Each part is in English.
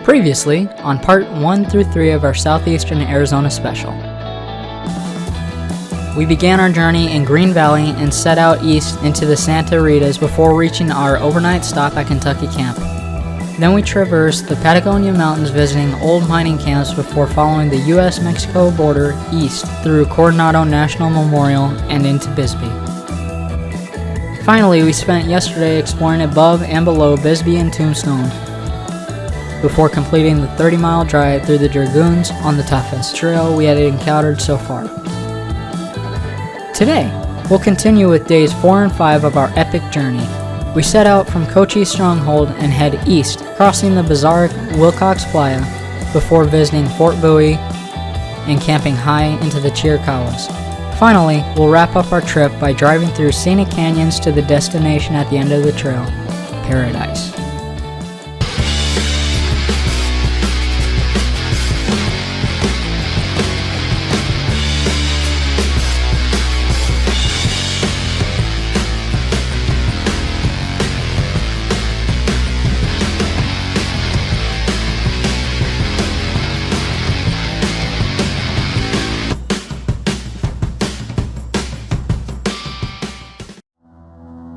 Previously, on part 1 through 3 of our Southeastern Arizona special. We began our journey in Green Valley and set out east into the Santa Ritas before reaching our overnight stop at Kentucky Camp. Then we traversed the Patagonia Mountains visiting old mining camps before following the U.S.-Mexico border east through Coronado National Memorial and into Bisbee. Finally, we spent yesterday exploring above and below Bisbee and Tombstone before completing the 30-mile drive through the Dragoons on the toughest trail we had encountered so far. Today, we'll continue with days 4 and 5 of our epic journey. We set out from Cochise Stronghold and head east, crossing the bizarre Wilcox Playa before visiting Fort Bowie and camping high into the Chiricahuas. Finally, we'll wrap up our trip by driving through scenic canyons to the destination at the end of the trail, Paradise.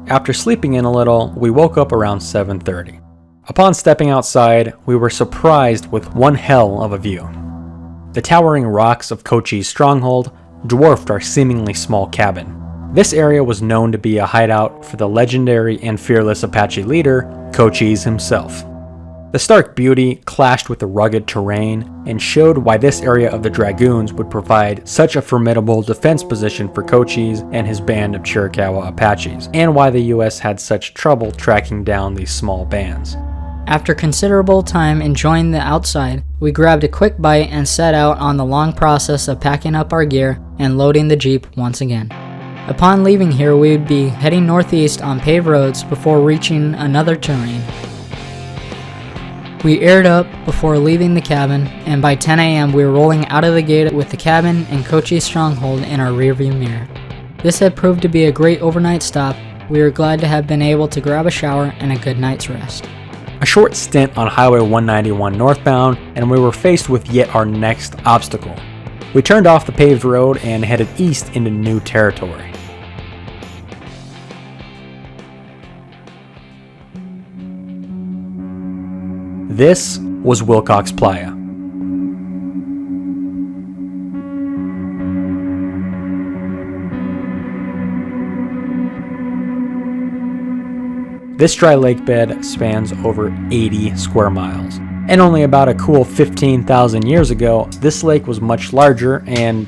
After sleeping in a little, we woke up around 7:30. Upon stepping outside, we were surprised with one hell of a view. The towering rocks of Cochise Stronghold dwarfed our seemingly small cabin. This area was known to be a hideout for the legendary and fearless Apache leader, Cochise himself. The stark beauty clashed with the rugged terrain and showed why this area of the Dragoons would provide such a formidable defense position for Cochise and his band of Chiricahua Apaches, and why the US had such trouble tracking down these small bands. After considerable time enjoying the outside, we grabbed a quick bite and set out on the long process of packing up our gear and loading the Jeep once again. Upon leaving here, we would be heading northeast on paved roads before reaching another terrain. We aired up before leaving the cabin, and by 10 a.m. we were rolling out of the gate with the cabin and Cochise Stronghold in our rearview mirror. This had proved to be a great overnight stop. We were glad to have been able to grab a shower and a good night's rest. A short stint on Highway 191 northbound, and we were faced with yet our next obstacle. We turned off the paved road and headed east into new territory. This was Wilcox Playa. This dry lake bed spans over 80 square miles, and only about a cool 15,000 years ago, this lake was much larger and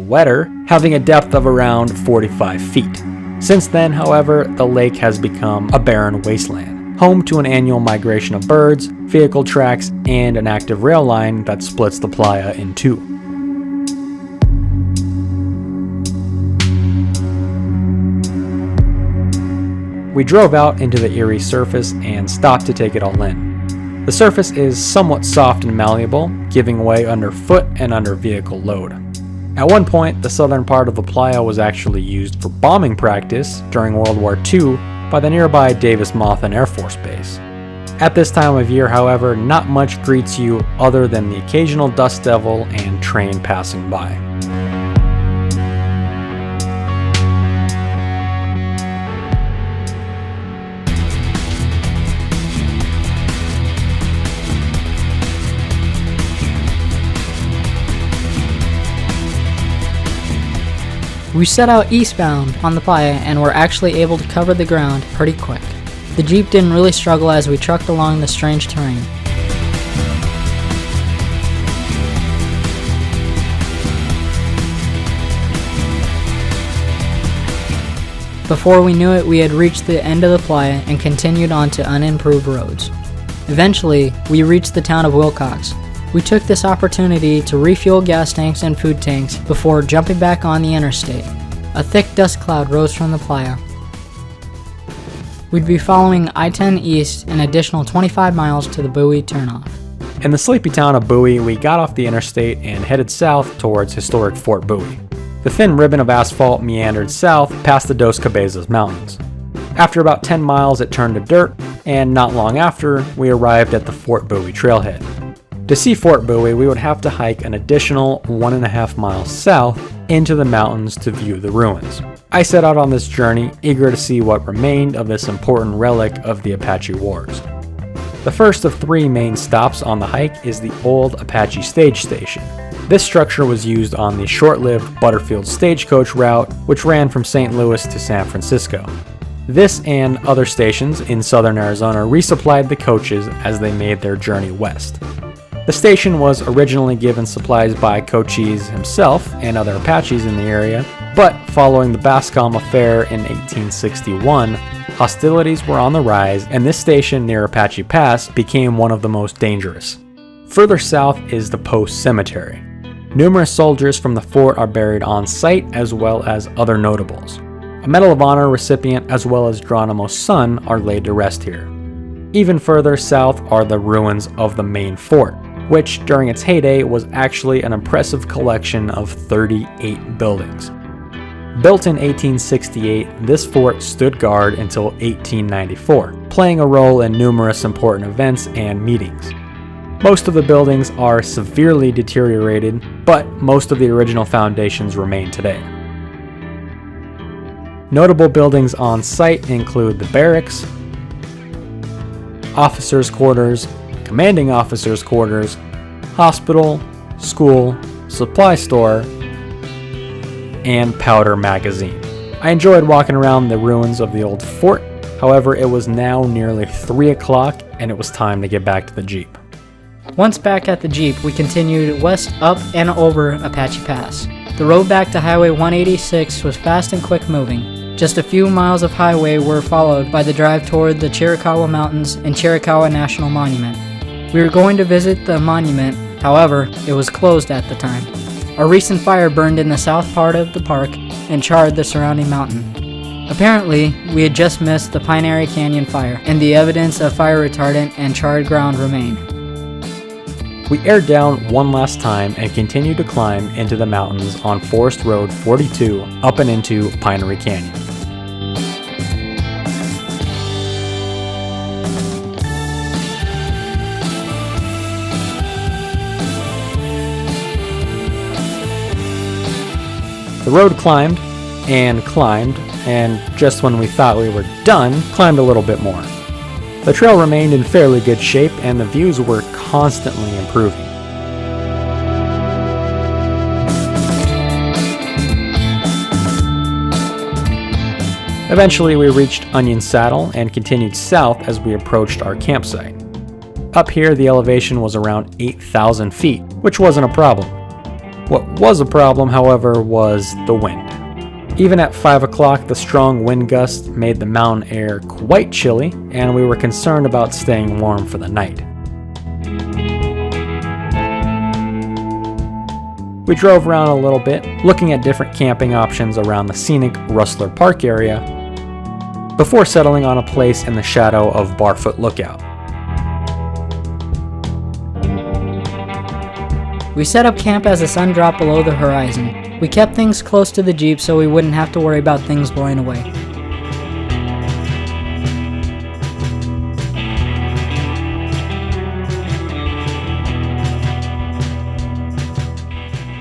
wetter, having a depth of around 45 feet. Since then, however, the lake has become a barren wasteland, home to an annual migration of birds, vehicle tracks, and an active rail line that splits the playa in two. We drove out into the eerie surface and stopped to take it all in. The surface is somewhat soft and malleable, giving way underfoot and under vehicle load. At one point, the southern part of the playa was actually used for bombing practice during World War II by the nearby Davis-Monthan Air Force Base. At this time of year, however, not much greets you other than the occasional dust devil and train passing by. We set out eastbound on the playa and were actually able to cover the ground pretty quick. The Jeep didn't really struggle as we trucked along the strange terrain. Before we knew it, we had reached the end of the playa and continued on to unimproved roads. Eventually, we reached the town of Wilcox. We took this opportunity to refuel gas tanks and food tanks before jumping back on the interstate. A thick dust cloud rose from the playa. We'd be following I-10 east an additional 25 miles to the Bowie turnoff. In the sleepy town of Bowie, we got off the interstate and headed south towards historic Fort Bowie. The thin ribbon of asphalt meandered south past the Dos Cabezas Mountains. After about 10 miles, it turned to dirt, and not long after, we arrived at the Fort Bowie trailhead. To see Fort Bowie, we would have to hike an additional 1.5 miles south into the mountains to view the ruins. I set out on this journey, eager to see what remained of this important relic of the Apache Wars. The first of 3 main stops on the hike is the old Apache stage station. This structure was used on the short-lived Butterfield stagecoach route, which ran from St. Louis to San Francisco. This and other stations in southern Arizona resupplied the coaches as they made their journey west. The station was originally given supplies by Cochise himself and other Apaches in the area, but following the Bascom affair in 1861, hostilities were on the rise and this station near Apache Pass became one of the most dangerous. Further south is the Post Cemetery. Numerous soldiers from the fort are buried on site as well as other notables. A Medal of Honor recipient as well as Geronimo's son are laid to rest here. Even further south are the ruins of the main fort, which during its heyday was actually an impressive collection of 38 buildings. Built in 1868, this fort stood guard until 1894, playing a role in numerous important events and meetings. Most of the buildings are severely deteriorated, but most of the original foundations remain today. Notable buildings on site include the barracks, officers' quarters, commanding officers' quarters, hospital, school, supply store, and powder magazine. I enjoyed walking around the ruins of the old fort, however it was now nearly 3 o'clock and it was time to get back to the Jeep. Once back at the Jeep, we continued west up and over Apache Pass. The road back to Highway 186 was fast and quick moving. Just a few miles of highway were followed by the drive toward the Chiricahua Mountains and Chiricahua National Monument. We were going to visit the monument, however, it was closed at the time. A recent fire burned in the south part of the park and charred the surrounding mountain. Apparently, we had just missed the Pine Canyon fire, and the evidence of fire retardant and charred ground remained. We aired down one last time and continued to climb into the mountains on Forest Road 42 up and into Pine Canyon. The road climbed, and just when we thought we were done, climbed a little bit more. The trail remained in fairly good shape and the views were constantly improving. Eventually we reached Onion Saddle and continued south as we approached our campsite. Up here the elevation was around 8,000 feet, which wasn't a problem. What was a problem, however, was the wind. Even at 5 o'clock, the strong wind gusts made the mountain air quite chilly, and we were concerned about staying warm for the night. We drove around a little bit, looking at different camping options around the scenic Rustler Park area, before settling on a place in the shadow of Barfoot Lookout. We set up camp as the sun dropped below the horizon. We kept things close to the Jeep so we wouldn't have to worry about things blowing away.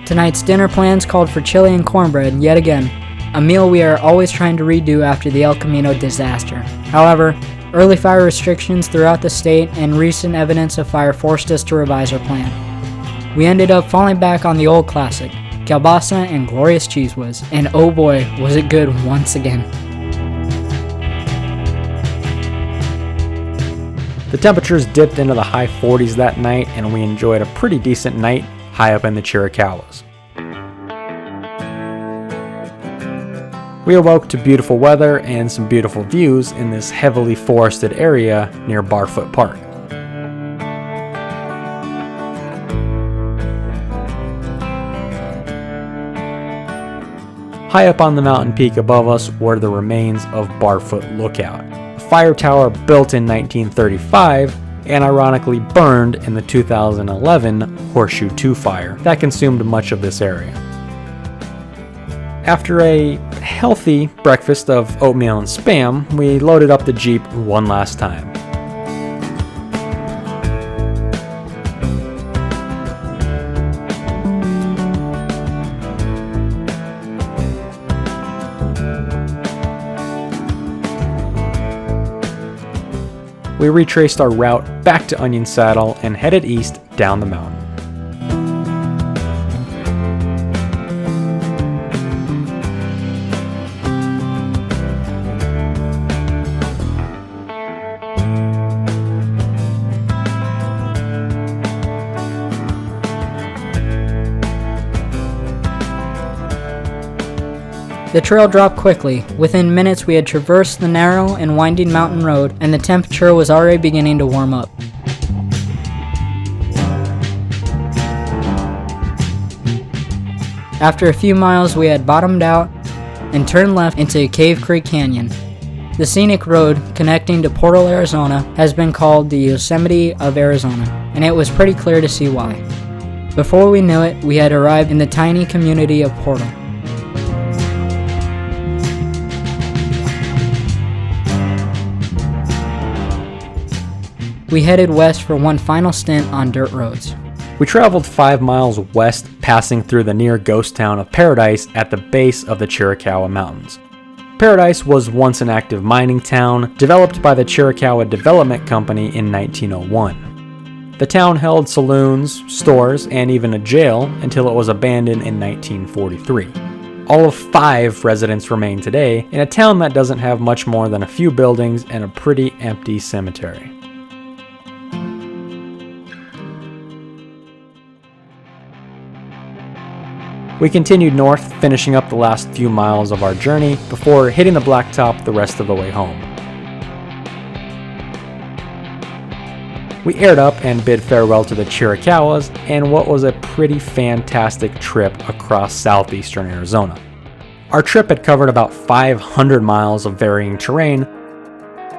Tonight's dinner plans called for chili and cornbread yet again, a meal we are always trying to redo after the El Camino disaster. However, early fire restrictions throughout the state and recent evidence of fire forced us to revise our plan. We ended up falling back on the old classic, kielbasa and glorious cheese whiz, and oh boy, was it good once again. The temperatures dipped into the high 40s that night, and we enjoyed a pretty decent night high up in the Chiricahuas. We awoke to beautiful weather and some beautiful views in this heavily forested area near Barfoot Park. High up on the mountain peak above us were the remains of Barfoot Lookout, a fire tower built in 1935 and ironically burned in the 2011 Horseshoe 2 fire that consumed much of this area. After a healthy breakfast of oatmeal and Spam, we loaded up the Jeep one last time. we retraced our route back to Onion Saddle and headed east down the mountain. The trail dropped quickly. Within minutes we had traversed the narrow and winding mountain road, and the temperature was already beginning to warm up. After a few miles we had bottomed out and turned left into Cave Creek Canyon. The scenic road connecting to Portal, Arizona has been called the Yosemite of Arizona, and it was pretty clear to see why. Before we knew it, we had arrived in the tiny community of Portal. We headed west for one final stint on dirt roads. We traveled 5 miles west, passing through the near ghost town of Paradise at the base of the Chiricahua Mountains. Paradise was once an active mining town, developed by the Chiricahua Development Company in 1901. The town held saloons, stores, and even a jail until it was abandoned in 1943. All of 5 residents remain today in a town that doesn't have much more than a few buildings and a pretty empty cemetery. We continued north, finishing up the last few miles of our journey before hitting the blacktop the rest of the way home. We aired up and bid farewell to the Chiricahuas and what was a pretty fantastic trip across southeastern Arizona. Our trip had covered about 500 miles of varying terrain,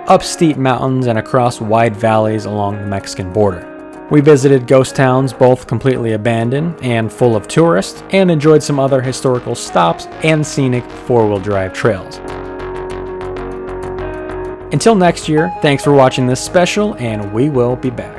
up steep mountains and across wide valleys along the Mexican border. We visited ghost towns, both completely abandoned and full of tourists, and enjoyed some other historical stops and scenic four-wheel drive trails. Until next year, thanks for watching this special, and we will be back.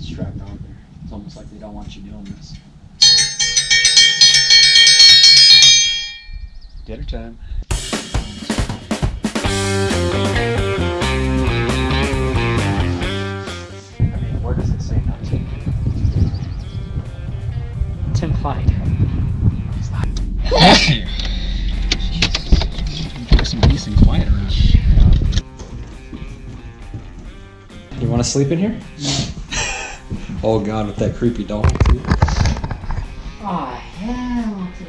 Strapped on. It's almost like they don't want you doing this. Dinner time. I mean, where does it say not to? It's implied. It's not. Jesus. Some peace and quiet around. You want to sleep in here? Oh god, with that creepy dog too. Oh, hell to.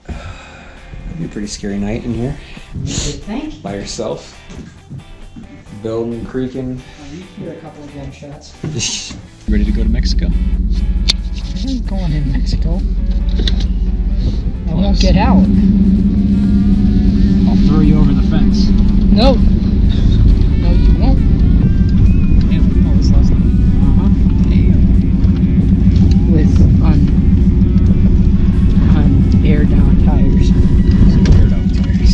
That'd be a pretty scary night in here. You think? By yourself. Building, creaking. Oh, you hear a couple of gunshots. Ready to go to Mexico? I ain't going in Mexico. I won't get out. I'll throw you over the fence. Nope. No, you won't. Damn, we know this last night. With aired down tires. Aired out tires.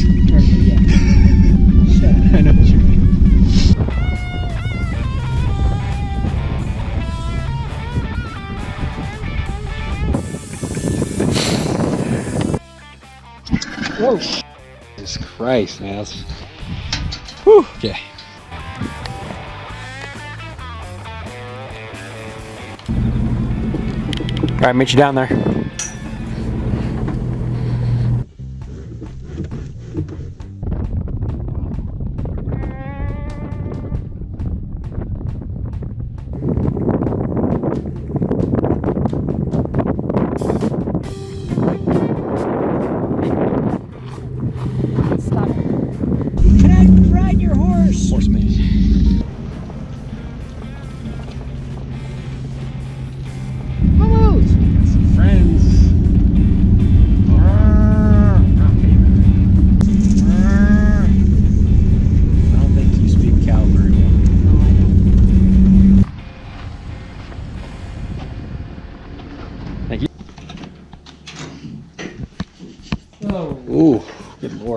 Yeah. Shut up. I know what you mean. Whoa. Jesus Christ, man. Whew. Okay. Alright, meet you down there. Can I ride your horse? Horseman.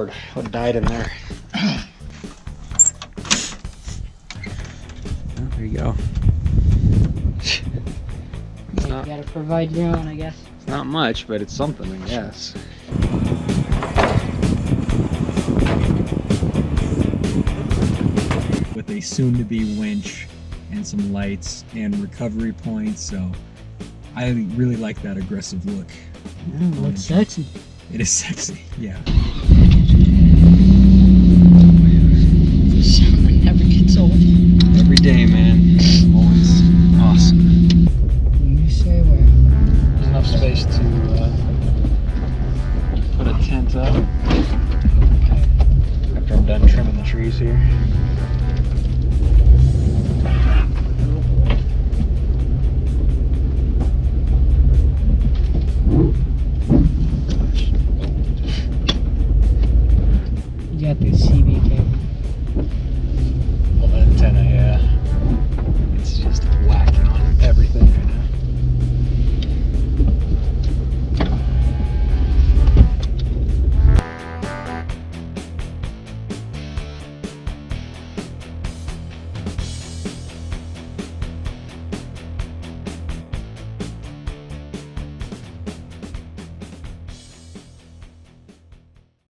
board. What died in there? Oh, there you go. You gotta provide your own, I guess. It's not much, but it's something, I guess. With a soon-to-be winch and some lights and recovery points, so I really like that aggressive look. Yeah, it looks sexy. It is sexy, yeah.